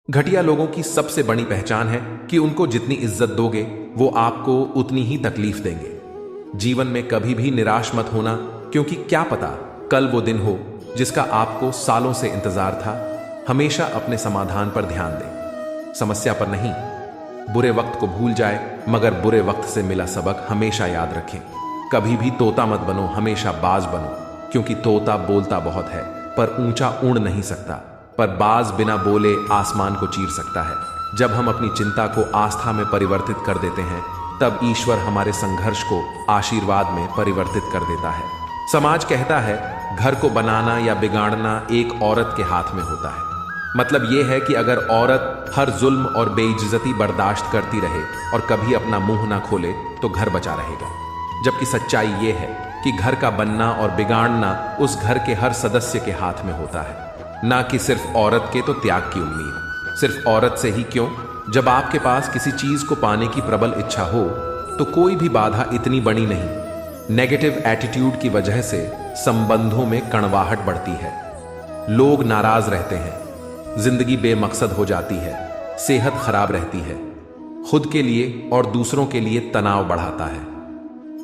घटिया लोगों की सबसे बड़ी पहचान है कि उनको जितनी इज्जत दोगे वो आपको उतनी ही तकलीफ देंगे। जीवन में कभी भी निराश मत होना, क्योंकि क्या पता कल वो दिन हो जिसका आपको सालों से इंतजार था। हमेशा अपने समाधान पर ध्यान दें, समस्या पर नहीं। बुरे वक्त को भूल जाए, मगर बुरे वक्त से मिला सबक हमेशा याद रखें। कभी भी तोता मत बनो, हमेशा बाज बनो, क्योंकि तोता बोलता बहुत है पर ऊंचा उड़ नहीं सकता, पर बाज बिना बोले आसमान को चीर सकता है। जब हम अपनी चिंता को आस्था में परिवर्तित कर देते हैं, तब ईश्वर हमारे संघर्ष को आशीर्वाद में परिवर्तित कर देता है। समाज कहता है घर को बनाना या बिगाड़ना एक औरत के हाथ में होता है। मतलब यह है कि अगर औरत हर जुल्म और बेइज्जती बर्दाश्त करती रहे और कभी अपना मुंह ना खोले तो घर बचा रहेगा। जबकि सच्चाई यह है कि घर का बनना और बिगाड़ना उस घर के हर सदस्य के हाथ में होता है, ना कि सिर्फ औरत के तो त्याग की उम्मीद। सिर्फ औरत से ही क्यों, जब आपके पास किसी चीज को पाने की प्रबल इच्छा हो तो कोई भी बाधा इतनी बड़ी नहीं। नेगेटिव एटीट्यूड की वजह से संबंधों में कड़वाहट बढ़ती है, लोग नाराज रहते हैं, जिंदगी बेमकसद हो जाती है, सेहत खराब रहती है, खुद के लिए और दूसरों के लिए तनाव बढ़ाता है।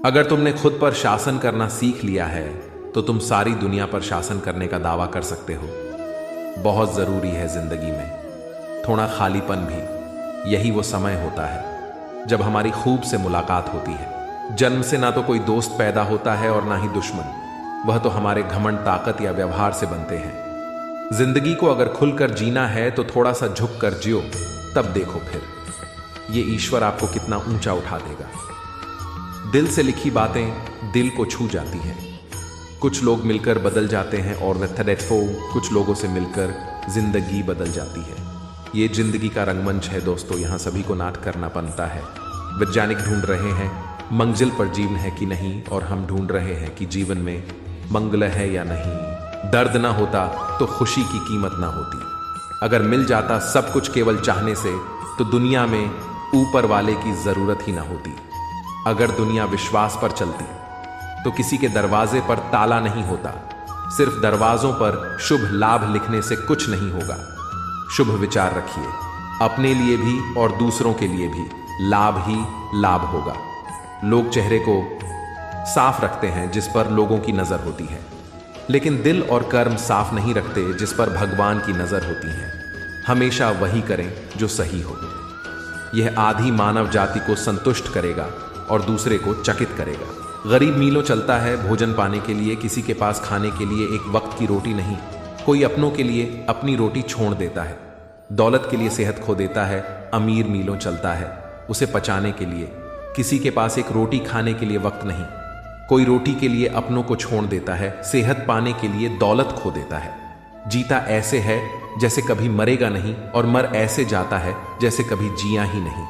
अगर तुमने खुद पर शासन करना सीख लिया है तो तुम सारी दुनिया पर शासन करने का दावा कर सकते हो। बहुत जरूरी है जिंदगी में थोड़ा खालीपन भी। यही वो समय होता है जब हमारी खूब से मुलाकात होती है। जन्म से ना तो कोई दोस्त पैदा होता है और ना ही दुश्मन, वह तो हमारे घमंड, ताकत या व्यवहार से बनते हैं। जिंदगी को अगर खुलकर जीना है तो थोड़ा सा झुक कर जियो, तब देखो फिर ये ईश्वर आपको कितना ऊंचा उठा देगा। दिल से लिखी बातें दिल को छू जाती हैं। कुछ लोग मिलकर बदल जाते हैं और कुछ लोगों से मिलकर जिंदगी बदल जाती है। ये जिंदगी का रंगमंच है दोस्तों, यहाँ सभी को नाट करना बनता है। वैज्ञानिक ढूंढ रहे हैं मंजिल पर जीवन है कि नहीं, और हम ढूंढ रहे हैं कि जीवन में मंगल है या नहीं। दर्द ना होता तो खुशी की कीमत ना होती। अगर मिल जाता सब कुछ केवल चाहने से तो दुनिया में ऊपर वाले की जरूरत ही ना होती। अगर दुनिया विश्वास पर चलती तो किसी के दरवाजे पर ताला नहीं होता। सिर्फ दरवाजों पर शुभ लाभ लिखने से कुछ नहीं होगा। शुभ विचार रखिए, अपने लिए भी और दूसरों के लिए भी लाभ ही लाभ होगा। लोग चेहरे को साफ रखते हैं जिस पर लोगों की नजर होती है, लेकिन दिल और कर्म साफ नहीं रखते जिस पर भगवान की नजर होती है। हमेशा वही करें जो सही हो। यह आधी मानव जाति को संतुष्ट करेगा और दूसरे को चकित करेगा। गरीब मीलों चलता है भोजन पाने के लिए, किसी के पास खाने के लिए एक वक्त की रोटी नहीं। कोई अपनों के लिए अपनी रोटी छोड़ देता है, दौलत के लिए सेहत खो देता है। अमीर मीलों चलता है उसे पचाने के लिए, किसी के पास एक रोटी खाने के लिए वक्त नहीं। कोई रोटी के लिए अपनों को छोड़ देता है, सेहत पाने के लिए दौलत खो देता है। जीता ऐसे है जैसे कभी मरेगा नहीं, और मर ऐसे जाता है जैसे कभी जिया ही नहीं।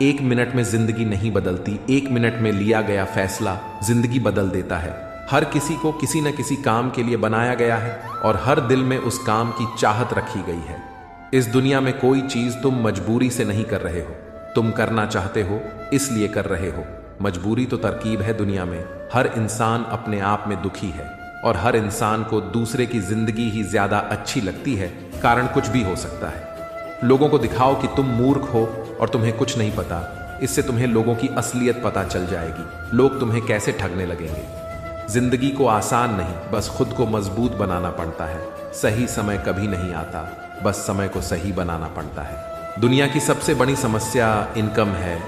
एक मिनट में जिंदगी नहीं बदलती, एक मिनट में लिया गया फैसला जिंदगी बदल देता है। हर किसी को किसी न किसी काम के लिए बनाया गया है और हर दिल में उस काम की चाहत रखी गई है। इस दुनिया में कोई चीज तुम मजबूरी से नहीं कर रहे हो, तुम करना चाहते हो इसलिए कर रहे हो। मजबूरी तो तरकीब है दुनिया में। हर इंसान अपने आप में दुखी है और हर इंसान को दूसरे की जिंदगी ही ज्यादा अच्छी लगती है। कारण कुछ भी हो सकता है। लोगों को दिखाओ कि तुम मूर्ख हो और तुम्हें कुछ नहीं पता, इससे तुम्हें लोगों की असलियत पता चल जाएगी। लोग तुम्हें कैसे ठगने लगेंगे। जिंदगी को आसान नहीं, बस खुद को मजबूत बनाना पड़ता है। सही समय कभी नहीं आता, बस समय को सही बनाना पड़ता है। दुनिया की सबसे बड़ी समस्या इनकम है,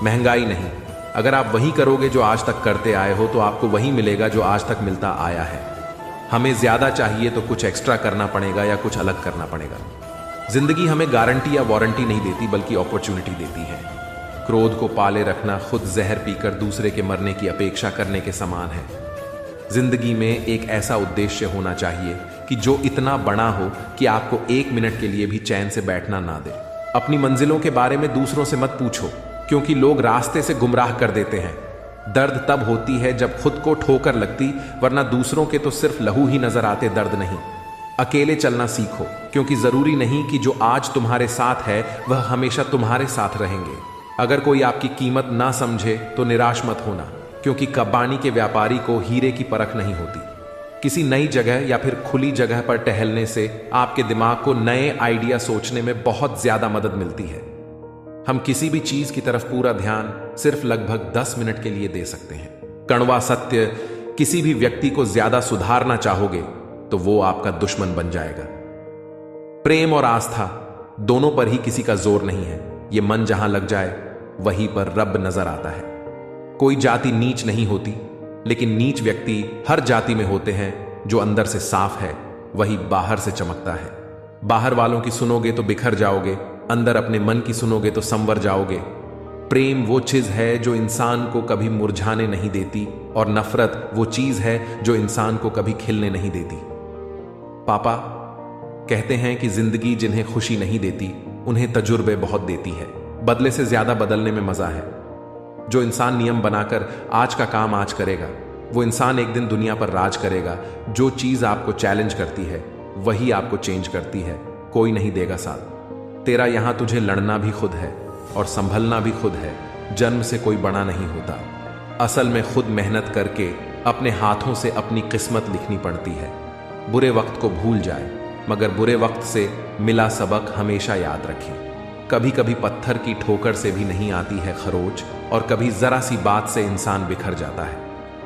महंगाई नहीं। अगर आप वही करोगे जो आज तक करते आए हो तो आपको वही मिलेगा जो आज तक मिलता आया है। हमें ज्यादा चाहिए तो कुछ एक्स्ट्रा करना पड़ेगा या कुछ अलग करना पड़ेगा। जिंदगी हमें गारंटी या वारंटी नहीं देती, बल्कि अपॉर्चुनिटी देती है। क्रोध को पाले रखना खुद जहर पीकर दूसरे के मरने की अपेक्षा करने के समान है। जिंदगी में एक ऐसा उद्देश्य होना चाहिए कि जो इतना बड़ा हो कि आपको एक मिनट के लिए भी चैन से बैठना ना दे। अपनी मंजिलों के बारे में दूसरों से मत पूछो, क्योंकि लोग रास्ते से गुमराह कर देते हैं। दर्द तब होती है जब खुद को ठोकर लगती, वरना दूसरों के तो सिर्फ लहू ही नजर आते, दर्द नहीं। अकेले चलना सीखो, क्योंकि जरूरी नहीं कि जो आज तुम्हारे साथ है वह हमेशा तुम्हारे साथ रहेंगे। अगर कोई आपकी कीमत ना समझे तो निराश मत होना, क्योंकि कबानी के व्यापारी को हीरे की परख नहीं होती। किसी नई जगह या फिर खुली जगह पर टहलने से आपके दिमाग को नए आइडिया सोचने में बहुत ज्यादा मदद मिलती है। हम किसी भी चीज की तरफ पूरा ध्यान सिर्फ लगभग 10 मिनट के लिए दे सकते हैं। कड़वा सत्य, किसी भी व्यक्ति को ज्यादा सुधारना चाहोगे तो वो आपका दुश्मन बन जाएगा। प्रेम और आस्था दोनों पर ही किसी का जोर नहीं है। ये मन जहां लग जाए वहीं पर रब नजर आता है। कोई जाति नीच नहीं होती, लेकिन नीच व्यक्ति हर जाति में होते हैं। जो अंदर से साफ है वही बाहर से चमकता है। बाहर वालों की सुनोगे तो बिखर जाओगे, अंदर अपने मन की सुनोगे तो संवर जाओगे। प्रेम वो चीज है जो इंसान को कभी मुरझाने नहीं देती, और नफरत वो चीज है जो इंसान को कभी खिलने नहीं देती। पापा कहते हैं कि जिंदगी जिन्हें खुशी नहीं देती उन्हें तजुर्बे बहुत देती है। बदले से ज्यादा बदलने में मजा है। जो इंसान नियम बनाकर आज का काम आज करेगा, वो इंसान एक दिन दुनिया पर राज करेगा। जो चीज आपको चैलेंज करती है वही आपको चेंज करती है। कोई नहीं देगा साथ तेरा। यहां तुझे लड़ना भी खुद है और संभलना भी खुद है। जन्म से कोई बड़ा नहीं होता। असल में खुद मेहनत करके अपने हाथों से अपनी किस्मत लिखनी पड़ती है। बुरे वक्त को भूल जाए, मगर बुरे वक्त से मिला सबक हमेशा याद रखें। कभी कभी पत्थर की ठोकर से भी नहीं आती है खरोच, और कभी जरा सी बात से इंसान बिखर जाता है।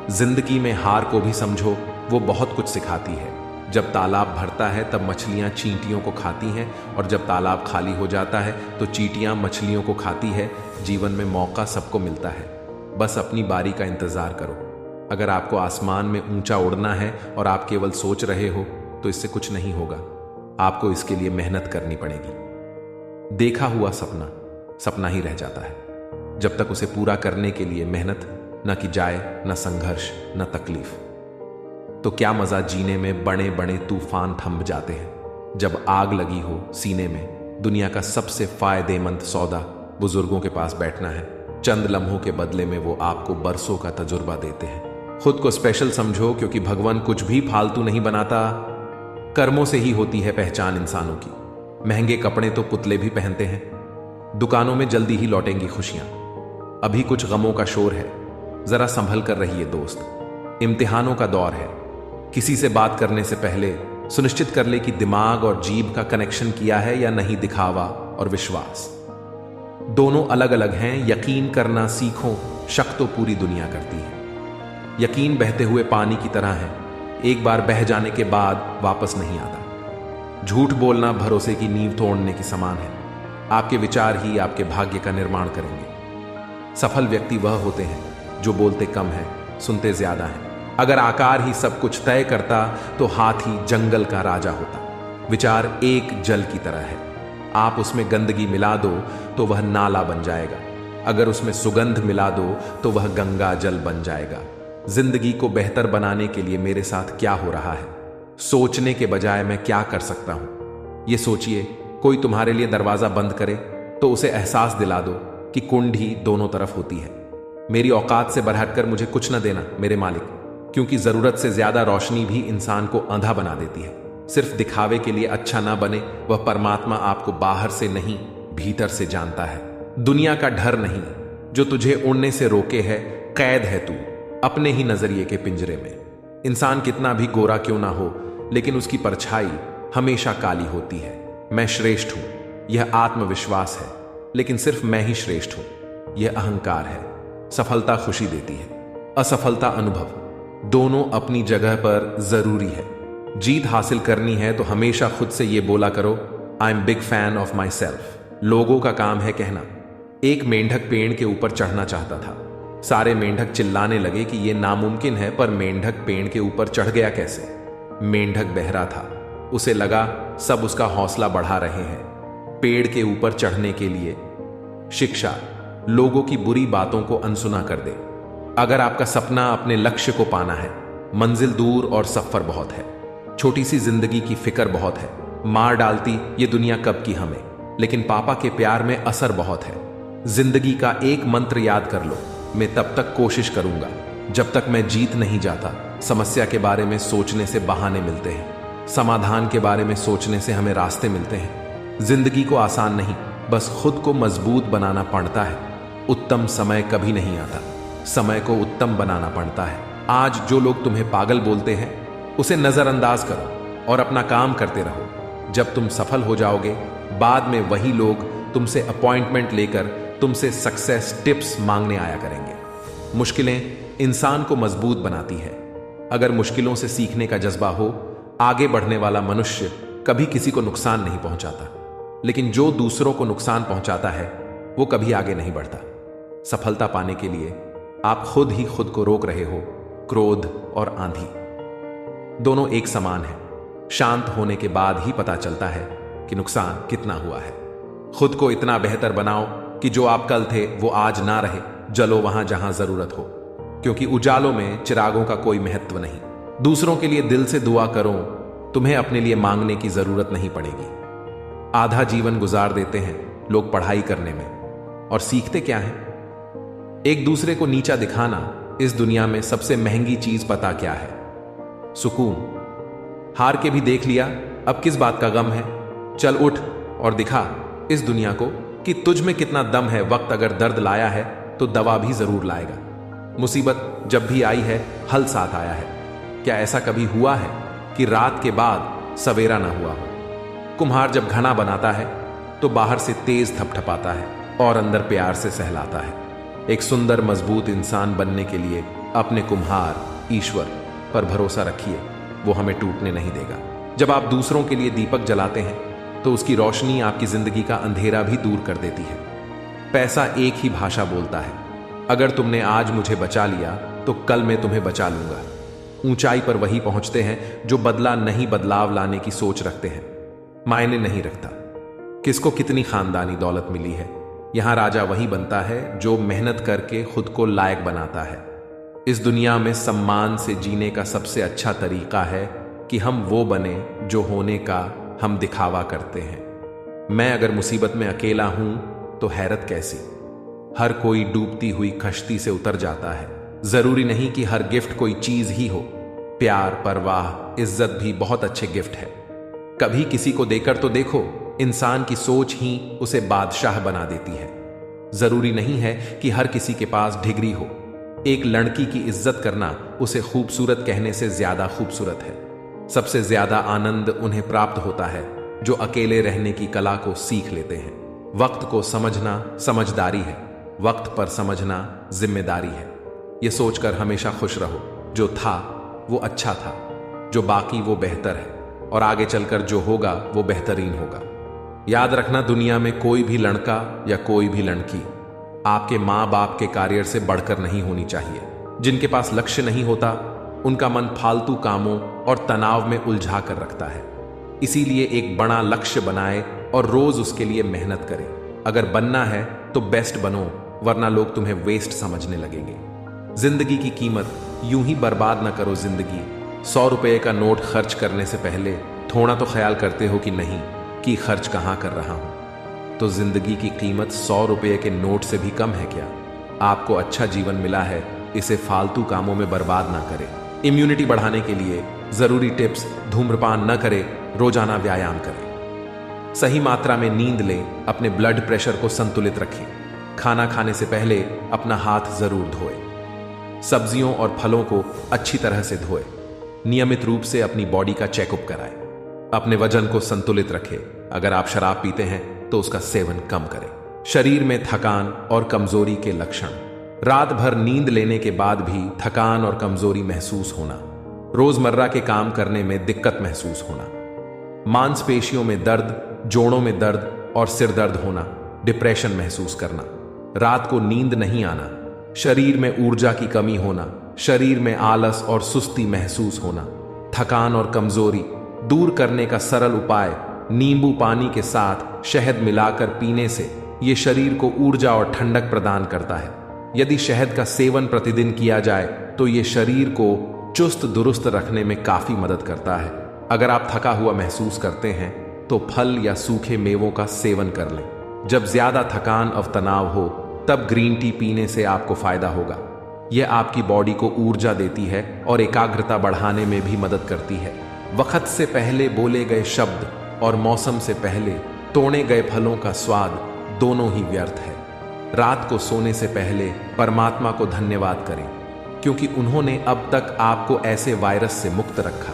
जिंदगी में हार को भी समझो, वो बहुत कुछ सिखाती है। जब तालाब भरता है तब मछलियां चींटियों को खाती हैं, और जब तालाब खाली हो जाता है तो चींटियां मछलियों को खाती है। जीवन में मौका सबको मिलता है, बस अपनी बारी का इंतजार करो। अगर आपको आसमान में ऊंचा उड़ना है और आप केवल सोच रहे हो तो इससे कुछ नहीं होगा। आपको इसके लिए मेहनत करनी पड़ेगी। देखा हुआ सपना सपना ही रह जाता है जब तक उसे पूरा करने के लिए मेहनत न की जाए, न संघर्ष, न तकलीफ। तो क्या मजा जीने में बड़े बड़े तूफान थम जाते हैं। जब आग लगी हो सीने में, दुनिया का सबसे फायदेमंद सौदा बुजुर्गों के पास बैठना है। चंद लम्हों के बदले में वो आपको बरसों का तजुर्बा देते हैं। खुद को स्पेशल समझो, क्योंकि भगवान कुछ भी फालतू नहीं बनाता। कर्मों से ही होती है पहचान इंसानों की। महंगे कपड़े तो पुतले भी पहनते हैं। दुकानों में जल्दी ही लौटेंगी खुशियां। अभी कुछ गमों का शोर है, जरा संभल कर रहिए दोस्त। इम्तिहानों का दौर है। किसी से बात करने से पहले सुनिश्चित कर ले कि दिमाग और जीभ का कनेक्शन किया है या नहीं। दिखावा और विश्वास दोनों अलग अलग हैं। यकीन करना सीखो, शक तो पूरी दुनिया करती है। यकीन बहते हुए पानी की तरह है, एक बार बह जाने के बाद वापस नहीं आता। झूठ बोलना भरोसे की नींव तोड़ने की समान है। आपके विचार ही आपके भाग्य का निर्माण करेंगे। सफल व्यक्ति वह होते हैं जो बोलते कम है, सुनते ज्यादा है। अगर आकार ही सब कुछ तय करता तो हाथी जंगल का राजा होता। विचार एक जल की तरह है। आप उसमें गंदगी मिला दो तो वह नाला बन जाएगा। अगर उसमें सुगंध मिला दो तो वह गंगा जल बन जाएगा। जिंदगी को बेहतर बनाने के लिए मेरे साथ क्या हो रहा है, सोचने के बजाय मैं क्या कर सकता हूं, ये सोचिए। कोई तुम्हारे लिए दरवाजा बंद करे तो उसे एहसास दिला दो कि कुंडी दोनों तरफ होती है। मेरी औकात से बढ़कर मुझे कुछ न देना मेरे मालिक, क्योंकि जरूरत से ज्यादा रोशनी भी इंसान को अंधा बना देती है। सिर्फ दिखावे के लिए अच्छा ना बने। वह परमात्मा आपको बाहर से नहीं भीतर से जानता है। दुनिया का डर नहीं जो तुझे उड़ने से रोके है, कैद है तू अपने ही नजरिए के पिंजरे में। इंसान कितना भी गोरा क्यों ना हो, लेकिन उसकी परछाई हमेशा काली होती है। मैं श्रेष्ठ हूं, यह आत्मविश्वास है, लेकिन सिर्फ मैं ही श्रेष्ठ हूं, यह अहंकार है। सफलता खुशी देती है, असफलता अनुभव। दोनों अपनी जगह पर जरूरी है। जीत हासिल करनी है तो हमेशा खुद से यह बोला करो, I am big fan of my self. लोगों का काम है कहना। एक मेंढक पेड़ के ऊपर चढ़ना चाहता था। सारे मेंढक चिल्लाने लगे कि यह नामुमकिन है, पर मेंढक पेड़ के ऊपर चढ़ गया कैसे। मेंढक बहरा था, उसे लगा सब उसका हौसला बढ़ा रहे हैं। पेड़ के ऊपर चढ़ने के लिए शिक्षा, लोगों की बुरी बातों को अनसुना कर दे। अगर आपका सपना अपने लक्ष्य को पाना है, मंजिल दूर और सफर बहुत है। छोटी सी जिंदगी की फिक्र बहुत है। मार डालती ये दुनिया कब की हमें, लेकिन पापा के प्यार में असर बहुत है। जिंदगी का एक मंत्र याद कर लो, मैं तब तक कोशिश करूंगा जब तक मैं जीत नहीं जाता। समस्या के बारे में सोचने से बहाने मिलते हैं, समाधान के बारे में सोचने से हमें रास्ते मिलते हैं। जिंदगी को आसान नहीं, बस खुद को मजबूत बनाना पड़ता है। उत्तम समय कभी नहीं आता, समय को उत्तम बनाना पड़ता है। आज जो लोग तुम्हें पागल बोलते हैं, उसे नजरअंदाज करो और अपना काम करते रहो। जब तुम सफल हो जाओगे, बाद में वही लोग तुमसे अपॉइंटमेंट लेकर तुमसे सक्सेस टिप्स मांगने आया करेंगे। मुश्किलें इंसान को मजबूत बनाती है। अगर मुश्किलों से सीखने का जज्बा हो, आगे बढ़ने वाला मनुष्य कभी किसी को नुकसान नहीं पहुंचाता। लेकिन जो दूसरों को नुकसान पहुंचाता है वो कभी आगे नहीं बढ़ता। सफलता पाने के लिए आप खुद ही खुद को रोक रहे हो। क्रोध और आंधी दोनों एक समान है। शांत होने के बाद ही पता चलता है कि नुकसान कितना हुआ है। खुद को इतना बेहतर बनाओ कि जो आप कल थे वो आज ना रहे। जलो वहां जहां जरूरत हो, क्योंकि उजालों में चिरागों का कोई महत्व नहीं। दूसरों के लिए दिल से दुआ करो, तुम्हें अपने लिए मांगने की जरूरत नहीं पड़ेगी। आधा जीवन गुजार देते हैं लोग पढ़ाई करने में, और सीखते क्या है? एक दूसरे को नीचा दिखाना। इस दुनिया में सबसे महंगी चीज पता क्या है? सुकून। हार के भी देख लिया, अब किस बात का गम है? चल उठ और दिखा इस दुनिया को कि तुझ में कितना दम है। वक्त अगर दर्द लाया है तो दवा भी जरूर लाएगा। मुसीबत जब भी आई है, हल साथ आया है। क्या ऐसा कभी हुआ है कि रात के बाद सवेरा ना हुआ हो? कुम्हार जब घना बनाता है तो बाहर से तेज थपथपाता है और अंदर प्यार से सहलाता है। एक सुंदर मजबूत इंसान बनने के लिए अपने कुम्हार ईश्वर पर भरोसा रखिए, वो हमें टूटने नहीं देगा। जब आप दूसरों के लिए दीपक जलाते हैं तो उसकी रोशनी आपकी जिंदगी का अंधेरा भी दूर कर देती है। पैसा एक ही भाषा बोलता है। अगर तुमने आज मुझे बचा लिया तो कल मैं तुम्हें बचा लूंगा। ऊंचाई पर वही पहुंचते हैं जो बदला नहीं बदलाव लाने की सोच रखते हैं। मायने नहीं रखता किसको कितनी खानदानी दौलत मिली है। यहां राजा वही बनता है जो मेहनत करके खुद को लायक बनाता है। इस दुनिया में सम्मान से जीने का सबसे अच्छा तरीका है कि हम वो बने जो होने का हम दिखावा करते हैं। मैं अगर मुसीबत में अकेला हूं तो हैरत कैसी। हर कोई डूबती हुई कश्ती से उतर जाता है। जरूरी नहीं कि हर गिफ्ट कोई चीज ही हो। प्यार, परवाह, इज्जत भी बहुत अच्छे गिफ्ट है। कभी किसी को देकर तो देखो, इंसान की सोच ही उसे बादशाह बना देती है। जरूरी नहीं है कि हर किसी के पास डिग्री हो। एक लड़की की इज्जत करना उसे खूबसूरत कहने से ज्यादा खूबसूरत है। सबसे ज्यादा आनंद उन्हें प्राप्त होता है जो अकेले रहने की कला को सीख लेते हैं। वक्त को समझना समझदारी है, वक्त पर समझना जिम्मेदारी है। यह सोचकर हमेशा खुश रहो, जो था वो अच्छा था, जो बाकी वो बेहतर है, और आगे चलकर जो होगा वो बेहतरीन होगा। याद रखना, दुनिया में कोई भी लड़का या कोई भी लड़की आपके माँ बाप के करियर से बढ़कर नहीं होनी चाहिए। जिनके पास लक्ष्य नहीं होता उनका मन फालतू कामों और तनाव में उलझा कर रखता है। इसीलिए एक बड़ा लक्ष्य बनाए और रोज उसके लिए मेहनत करें। अगर बनना है तो बेस्ट बनो, वरना लोग तुम्हें वेस्ट समझने लगेंगे। जिंदगी की कीमत यूं ही बर्बाद ना करो। जिंदगी 100 रुपए का नोट खर्च करने से पहले थोड़ा तो ख्याल करते हो कि नहीं कि खर्च कहां कर रहा हूं। तो जिंदगी की कीमत 100 रुपए के नोट से भी कम है क्या? आपको अच्छा जीवन मिला है, इसे फालतू कामों में बर्बाद ना करें। इम्यूनिटी बढ़ाने के लिए जरूरी टिप्स: धूम्रपान न करें, रोजाना व्यायाम करें, सही मात्रा में नींद लें, अपने ब्लड प्रेशर को संतुलित रखें, खाना खाने से पहले अपना हाथ जरूर धोएं, सब्जियों और फलों को अच्छी तरह से धोएं, नियमित रूप से अपनी बॉडी का चेकअप कराएं, अपने वजन को संतुलित रखें। अगर आप शराब पीते हैं तो उसका सेवन कम करें। शरीर में थकान और कमजोरी के लक्षण: रात भर नींद लेने के बाद भी थकान और कमजोरी महसूस होना, रोजमर्रा के काम करने में दिक्कत महसूस होना, मांसपेशियों में दर्द, जोड़ों में दर्द और सिर दर्द होना, डिप्रेशन महसूस करना, रात को नींद नहीं आना, शरीर में ऊर्जा की कमी होना, शरीर में आलस और सुस्ती महसूस होना। थकान और कमजोरी दूर करने का सरल उपाय: नींबू पानी के साथ शहद मिलाकर पीने से यह शरीर को ऊर्जा और ठंडक प्रदान करता है। यदि शहद का सेवन प्रतिदिन किया जाए तो यह शरीर को चुस्त दुरुस्त रखने में काफी मदद करता है। अगर आप थका हुआ महसूस करते हैं तो फल या सूखे मेवों का सेवन कर लें। जब ज्यादा थकान और तनाव हो तब ग्रीन टी पीने से आपको फायदा होगा। यह आपकी बॉडी को ऊर्जा देती है और एकाग्रता बढ़ाने में भी मदद करती है। वक्त से पहले बोले गए शब्द और मौसम से पहले तोड़े गए फलों का स्वाद दोनों ही व्यर्थ है। रात को सोने से पहले परमात्मा को धन्यवाद करें। क्योंकि उन्होंने अब तक आपको ऐसे वायरस से मुक्त रखा।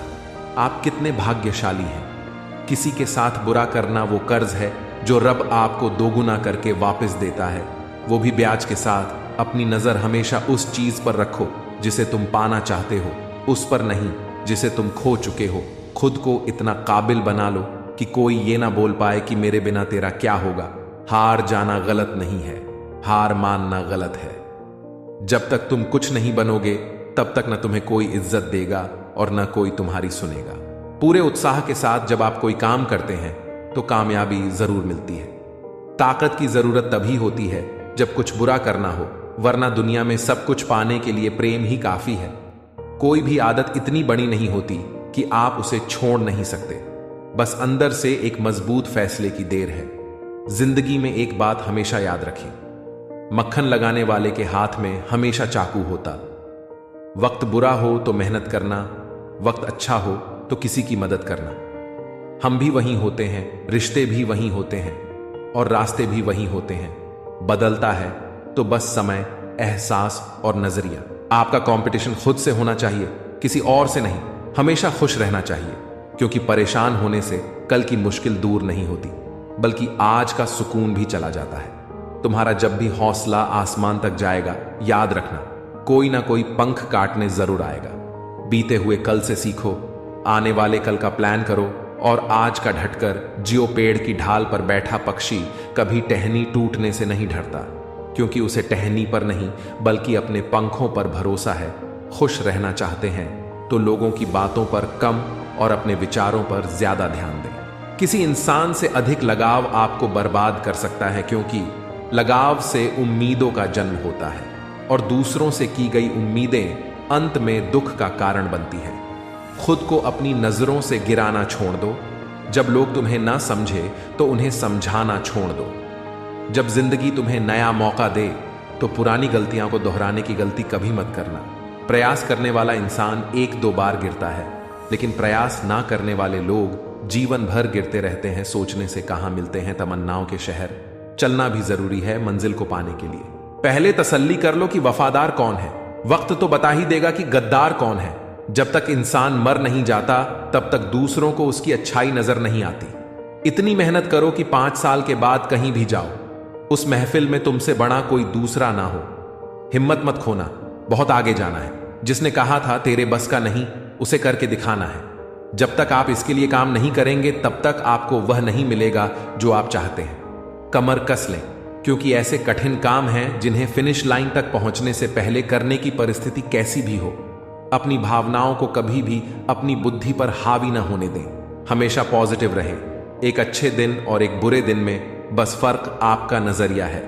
आप कितने भाग्यशाली हैं। किसी के साथ बुरा करना वो कर्ज है जो रब आपको दोगुना करके वापस देता है, वो भी ब्याज के साथ। अपनी नजर हमेशा उस चीज पर रखो जिसे तुम पाना चाहते हो, उस पर नहीं जिसे तुम खो चुके हो। खुद को इतना काबिल बना लो कि कोई ये ना बोल पाए कि मेरे बिना तेरा क्या होगा। हार जाना गलत नहीं है, हार मानना गलत है। जब तक तुम कुछ नहीं बनोगे तब तक न तुम्हें कोई इज्जत देगा और न कोई तुम्हारी सुनेगा। पूरे उत्साह के साथ जब आप कोई काम करते हैं तो कामयाबी जरूर मिलती है। ताकत की जरूरत तभी होती है जब कुछ बुरा करना हो, वरना दुनिया में सब कुछ पाने के लिए प्रेम ही काफी है। कोई भी आदत इतनी बड़ी नहीं होती कि आप उसे छोड़ नहीं सकते, बस अंदर से एक मजबूत फैसले की देर है। जिंदगी में एक बात हमेशा याद रखें, मक्खन लगाने वाले के हाथ में हमेशा चाकू होता। वक्त बुरा हो तो मेहनत करना, वक्त अच्छा हो तो किसी की मदद करना। हम भी वहीं होते हैं, रिश्ते भी वहीं होते हैं और रास्ते भी वहीं होते हैं। बदलता है तो बस समय, एहसास और नजरिया। आपका कंपटीशन खुद से होना चाहिए, किसी और से नहीं। हमेशा खुश रहना चाहिए, क्योंकि परेशान होने से कल की मुश्किल दूर नहीं होती, बल्कि आज का सुकून भी चला जाता है। तुम्हारा जब भी हौसला आसमान तक जाएगा, याद रखना कोई ना कोई पंख काटने जरूर आएगा। बीते हुए कल से सीखो, आने वाले कल का प्लान करो और आज का ढटकर जियो। पेड़ की ढाल पर बैठा पक्षी कभी टहनी टूटने से नहीं डरता, क्योंकि उसे टहनी पर नहीं बल्कि अपने पंखों पर भरोसा है। खुश रहना चाहते हैं तो लोगों की बातों पर कम और अपने विचारों पर ज्यादा ध्यान दें। किसी इंसान से अधिक लगाव आपको बर्बाद कर सकता है, क्योंकि लगाव से उम्मीदों का जन्म होता है और दूसरों से की गई उम्मीदें अंत में दुख का कारण बनती है। खुद को अपनी नजरों से गिराना छोड़ दो। जब लोग तुम्हें ना समझे तो उन्हें समझाना छोड़ दो। जब जिंदगी तुम्हें नया मौका दे तो पुरानी गलतियों को दोहराने की गलती कभी मत करना। प्रयास करने वाला इंसान एक दो बार गिरता है, लेकिन प्रयास ना करने वाले लोग जीवन भर गिरते रहते हैं। सोचने से कहां मिलते हैं तमन्नाओं के शहर। चलना भी जरूरी है मंजिल को पाने के लिए। पहले तसल्ली कर लो कि वफादार कौन है, वक्त तो बता ही देगा कि गद्दार कौन है। जब तक इंसान मर नहीं जाता तब तक दूसरों को उसकी अच्छाई नजर नहीं आती। इतनी मेहनत करो कि 5 साल के बाद कहीं भी जाओ, उस महफिल में तुमसे बड़ा कोई दूसरा ना हो। हिम्मत मत खोना, बहुत आगे जाना है। जिसने कहा था तेरे बस का नहीं, उसे करके दिखाना है। जब तक आप इसके लिए काम नहीं करेंगे तब तक आपको वह नहीं मिलेगा जो आप चाहते हैं। कमर कस लें, क्योंकि ऐसे कठिन काम हैं जिन्हें फिनिश लाइन तक पहुंचने से पहले करने की परिस्थिति कैसी भी हो। अपनी भावनाओं को कभी भी अपनी बुद्धि पर हावी ना होने दें। हमेशा पॉजिटिव रहें। एक अच्छे दिन और एक बुरे दिन में बस फर्क आपका नजरिया है।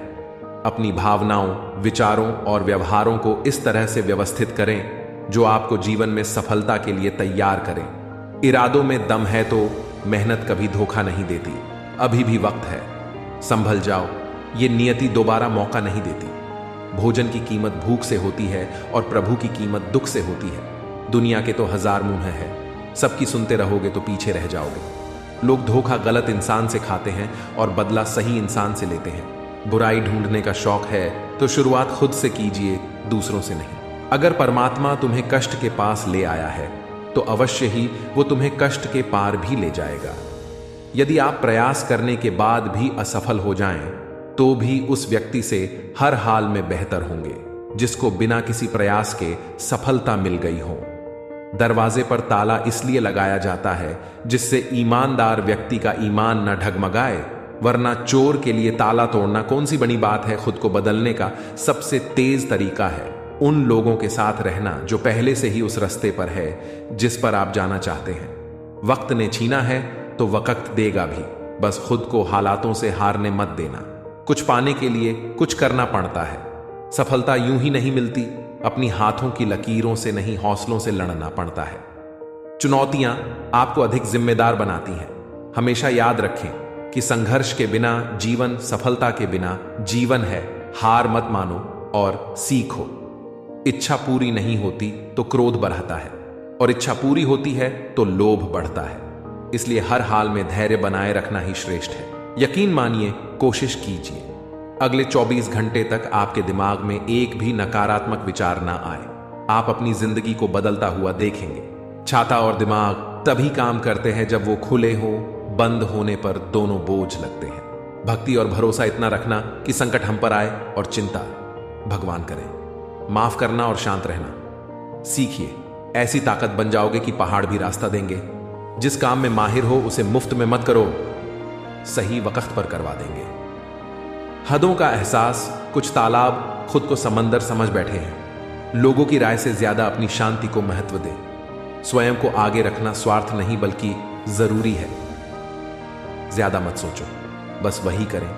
अपनी भावनाओं, विचारों और व्यवहारों को इस तरह से व्यवस्थित करें जो आपको जीवन में सफलता के लिए तैयार करें। इरादों में दम है तो मेहनत कभी धोखा नहीं देती। अभी भी वक्त है, संभल जाओ। ये नियति दोबारा मौका नहीं देती। भोजन की कीमत भूख से होती है और प्रभु की कीमत दुख से होती है। दुनिया के तो 1000 मुंह हैं, सबकी सुनते रहोगे तो पीछे रह जाओगे। लोग धोखा गलत इंसान से खाते हैं और बदला सही इंसान से लेते हैं। बुराई ढूंढने का शौक है तो शुरुआत खुद से कीजिए, दूसरों से नहीं। अगर परमात्मा तुम्हें कष्ट के पास ले आया है तो अवश्य ही वो तुम्हें कष्ट के पार भी ले जाएगा। यदि आप प्रयास करने के बाद भी असफल हो जाएं, तो भी उस व्यक्ति से हर हाल में बेहतर होंगे जिसको बिना किसी प्रयास के सफलता मिल गई हो। दरवाजे पर ताला इसलिए लगाया जाता है जिससे ईमानदार व्यक्ति का ईमान न डगमगाए, वरना चोर के लिए ताला तोड़ना कौन सी बड़ी बात है। खुद को बदलने का सबसे तेज तरीका है उन लोगों के साथ रहना जो पहले से ही उस रास्ते पर है जिस पर आप जाना चाहते हैं। वक्त ने छीना है तो वक्त देगा भी, बस खुद को हालातों से हारने मत देना। कुछ पाने के लिए कुछ करना पड़ता है। सफलता यूं ही नहीं मिलती, अपनी हाथों की लकीरों से नहीं, हौसलों से लड़ना पड़ता है। चुनौतियां आपको अधिक जिम्मेदार बनाती हैं। हमेशा याद रखें कि संघर्ष के बिना जीवन, सफलता के बिना जीवन है। हार मत मानो और सीखो। इच्छा पूरी नहीं होती तो क्रोध बढ़ता है और इच्छा पूरी होती है तो लोभ बढ़ता है। इसलिए हर हाल में धैर्य बनाए रखना ही श्रेष्ठ है। यकीन मानिए, कोशिश कीजिए, अगले 24 घंटे तक आपके दिमाग में एक भी नकारात्मक विचार ना आए। आप अपनी जिंदगी को बदलता हुआ देखेंगे। छाता और दिमाग तभी काम करते हैं जब वो खुले हो, बंद होने पर दोनों बोझ लगते हैं। भक्ति और भरोसा इतना रखना कि संकट हम पर आए और चिंता भगवान करें। माफ करना और शांत रहना सीखिए। ऐसी ताकत बन जाओगे कि पहाड़ भी रास्ता देंगे। जिस काम में माहिर हो उसे मुफ्त में मत करो, सही वक्त पर करवा देंगे। हदों का एहसास, कुछ तालाब खुद को समंदर समझ बैठे हैं। लोगों की राय से ज्यादा अपनी शांति को महत्व दे। स्वयं को आगे रखना स्वार्थ नहीं बल्कि जरूरी है। ज्यादा मत सोचो, बस वही करें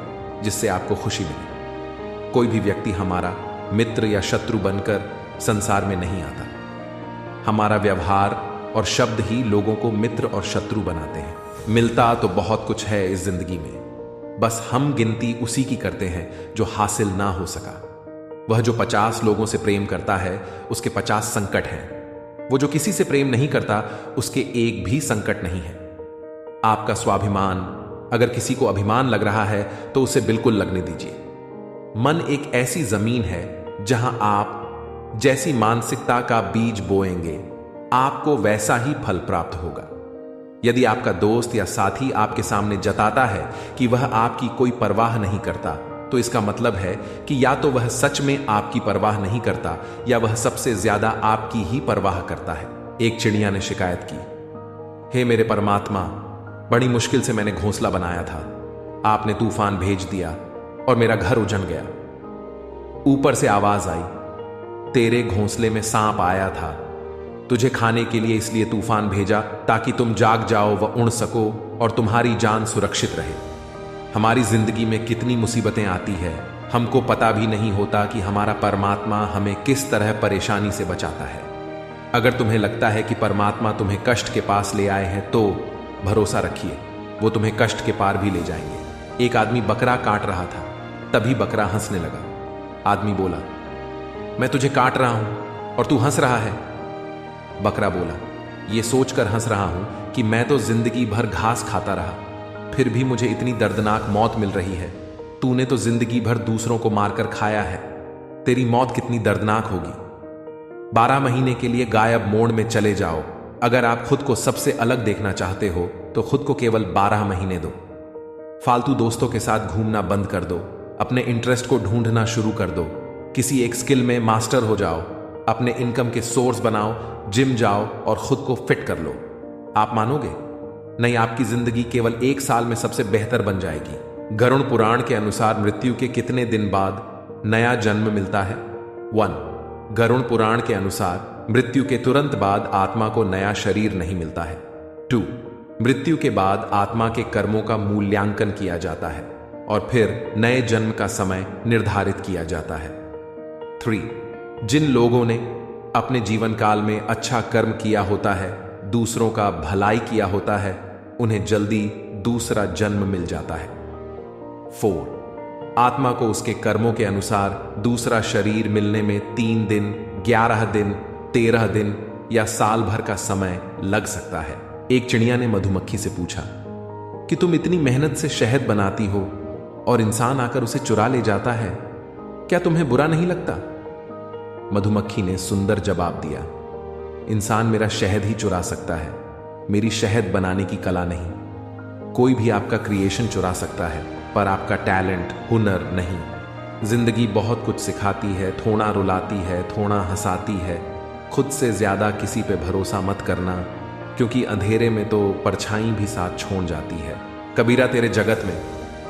जिससे आपको खुशी मिले। कोई भी व्यक्ति हमारा मित्र या शत्रु बनकर संसार में नहीं आता। हमारा व्यवहार और शब्द ही लोगों को मित्र और शत्रु बनाते हैं। मिलता तो बहुत कुछ है इस जिंदगी में, बस हम गिनती उसी की करते हैं जो हासिल ना हो सका। वह जो 50 लोगों से प्रेम करता है उसके 50 संकट हैं। वो जो किसी से प्रेम नहीं करता उसके एक भी संकट नहीं है। आपका स्वाभिमान, अगर किसी को अभिमान लग रहा है तो उसे बिल्कुल लगने दीजिए। मन एक ऐसी जमीन है जहां आप जैसी मानसिकता का बीज बोएंगे आपको वैसा ही फल प्राप्त होगा। यदि आपका दोस्त या साथी आपके सामने जताता है कि वह आपकी कोई परवाह नहीं करता, तो इसका मतलब है कि या तो वह सच में आपकी परवाह नहीं करता या वह सबसे ज्यादा आपकी ही परवाह करता है। एक चिड़िया ने शिकायत की, हे मेरे परमात्मा, बड़ी मुश्किल से मैंने घोंसला बनाया था, आपने तूफान भेज दिया और मेरा घर उजड़ गया। ऊपर से आवाज आई, तेरे घोंसले में सांप आया था, तुझे खाने के लिए इसलिए तूफान भेजा ताकि तुम जाग जाओ व उड़ सको और तुम्हारी जान सुरक्षित रहे। हमारी जिंदगी में कितनी मुसीबतें आती है, हमको पता भी नहीं होता कि हमारा परमात्मा हमें किस तरह परेशानी से बचाता है। अगर तुम्हें लगता है कि परमात्मा तुम्हें कष्ट के पास ले आए हैं तो भरोसा रखिए, वो तुम्हें कष्ट के पार भी ले जाएंगे। एक आदमी बकरा काट रहा था, तभी बकरा हंसने लगा। आदमी बोला, मैं तुझे काट रहा हूं और तू हंस रहा है। बकरा बोला, ये सोचकर हंस रहा हूं कि मैं तो जिंदगी भर घास खाता रहा, फिर भी मुझे इतनी दर्दनाक मौत मिल रही है। तूने तो जिंदगी भर दूसरों को मारकर खाया है, तेरी मौत कितनी दर्दनाक होगी। 12 महीने के लिए गायब मोड में चले जाओ। अगर आप खुद को सबसे अलग देखना चाहते हो तो खुद को केवल 12 महीने दो। फालतू दोस्तों के साथ घूमना बंद कर दो। अपने इंटरेस्ट को ढूंढना शुरू कर दो। किसी एक स्किल में मास्टर हो जाओ। अपने इनकम के सोर्स बनाओ, जिम जाओ और खुद को फिट कर लो। आप मानोगे नहीं, आपकी जिंदगी केवल 1 साल में सबसे बेहतर बन जाएगी। गरुड़ पुराण के अनुसार मृत्यु के कितने दिन बाद नया जन्म मिलता है? 1. गरुड़ पुराण के अनुसार मृत्यु के तुरंत बाद आत्मा को नया शरीर नहीं मिलता है। 2. मृत्यु के बाद आत्मा के कर्मों का मूल्यांकन किया जाता है और फिर नए जन्म का समय निर्धारित किया जाता है। 3. जिन लोगों ने अपने जीवन काल में अच्छा कर्म किया होता है, दूसरों का भलाई किया होता है, उन्हें जल्दी दूसरा जन्म मिल जाता है। 4. आत्मा को उसके कर्मों के अनुसार दूसरा शरीर मिलने में 3 दिन, 11 दिन, 13 दिन या साल भर का समय लग सकता है। एक चिड़िया ने मधुमक्खी से पूछा कि तुम इतनी मेहनत से शहद बनाती हो और इंसान आकर उसे चुरा ले जाता है, क्या तुम्हें बुरा नहीं लगता? मधुमक्खी ने सुंदर जवाब दिया, इंसान मेरा शहद ही चुरा सकता है, मेरी शहद बनाने की कला नहीं। कोई भी आपका क्रिएशन चुरा सकता है पर आपका टैलेंट, हुनर नहीं। जिंदगी बहुत कुछ सिखाती है, थोड़ा रुलाती है, थोड़ा हंसाती है। खुद से ज्यादा किसी पे भरोसा मत करना, क्योंकि अंधेरे में तो परछाई भी साथ छोड़ जाती है। कबीरा तेरे जगत में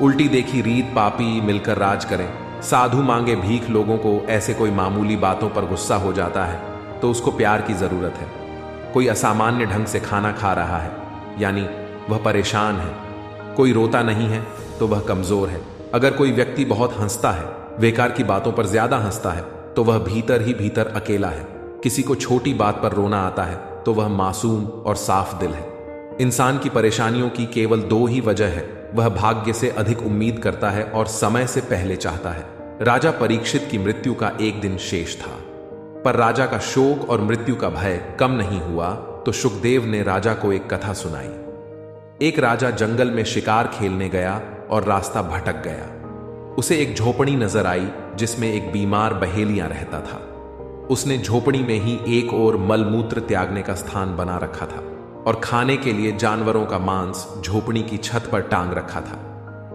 उल्टी देखी रीत पापी मिलकर राज करें। साधु मांगे भीख लोगों को ऐसे कोई मामूली बातों पर गुस्सा हो जाता है तो उसको प्यार की जरूरत है। कोई असामान्य ढंग से खाना खा रहा है यानी वह परेशान है। कोई रोता नहीं है तो वह कमजोर है। अगर कोई व्यक्ति बहुत हंसता है, बेकार की बातों पर ज्यादा हंसता है, तो वह भीतर ही भीतर अकेला है। किसी को छोटी बात पर रोना आता है तो वह मासूम और साफ दिल है। इंसान की परेशानियों की केवल 2 ही वजह है, वह भाग्य से अधिक उम्मीद करता है और समय से पहले चाहता है। राजा परीक्षित की मृत्यु का एक दिन शेष था, पर राजा का शोक और मृत्यु का भय कम नहीं हुआ तो सुखदेव ने राजा को एक कथा सुनाई। एक राजा जंगल में शिकार खेलने गया और रास्ता भटक गया। उसे एक झोपड़ी नजर आई जिसमें एक बीमार बहेलिया रहता था। उसने झोपड़ी में ही एक और मलमूत्र त्यागने का स्थान बना रखा था और खाने के लिए जानवरों का मांस झोपड़ी की छत पर टांग रखा था।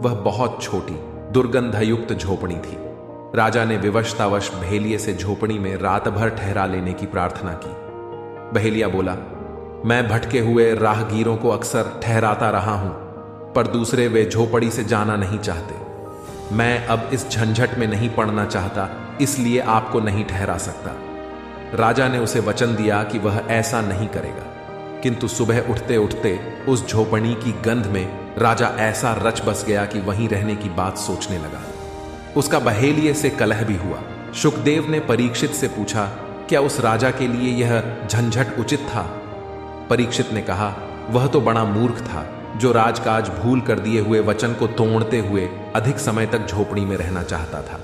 वह बहुत छोटी दुर्गंधयुक्त झोपड़ी थी। राजा ने विवशतावश बहेलिये से झोपड़ी में रात भर ठहरा लेने की प्रार्थना की। बहेलिया बोला, मैं भटके हुए राहगीरों को अक्सर ठहराता रहा हूं, पर दूसरे वे झोपड़ी से जाना नहीं चाहते। मैं अब इस झंझट में नहीं पड़ना चाहता, इसलिए आपको नहीं ठहरा सकता। राजा ने उसे वचन दिया कि वह ऐसा नहीं करेगा, किंतु सुबह उठते उठते उस झोपड़ी की गंध में राजा ऐसा रच बस गया कि वहीं रहने की बात सोचने लगा। उसका बहेलिये से कलह भी हुआ। शुकदेव ने परीक्षित से पूछा, क्या उस राजा के लिए यह झंझट उचित था? परीक्षित ने कहा, वह तो बड़ा मूर्ख था जो राजकाज भूल कर दिए हुए वचन को तोड़ते हुए अधिक समय तक झोपड़ी में रहना चाहता था।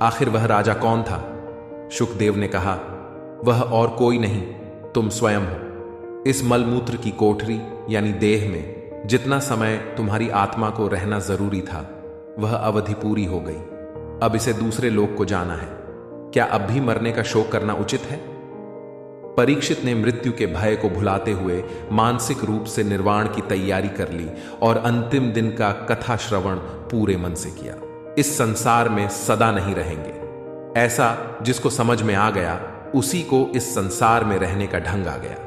आखिर वह राजा कौन था? शुकदेव ने कहा, वह और कोई नहीं, तुम स्वयं हो। इस मलमूत्र की कोठरी यानी देह में जितना समय तुम्हारी आत्मा को रहना जरूरी था, वह अवधि पूरी हो गई। अब इसे दूसरे लोक को जाना है। क्या अब भी मरने का शोक करना उचित है? परीक्षित ने मृत्यु के भय को भुलाते हुए मानसिक रूप से निर्वाण की तैयारी कर ली और अंतिम दिन का कथा श्रवण पूरे मन से किया। इस संसार में सदा नहीं रहेंगे, ऐसा जिसको समझ में आ गया उसी को इस संसार में रहने का ढंग आ गया।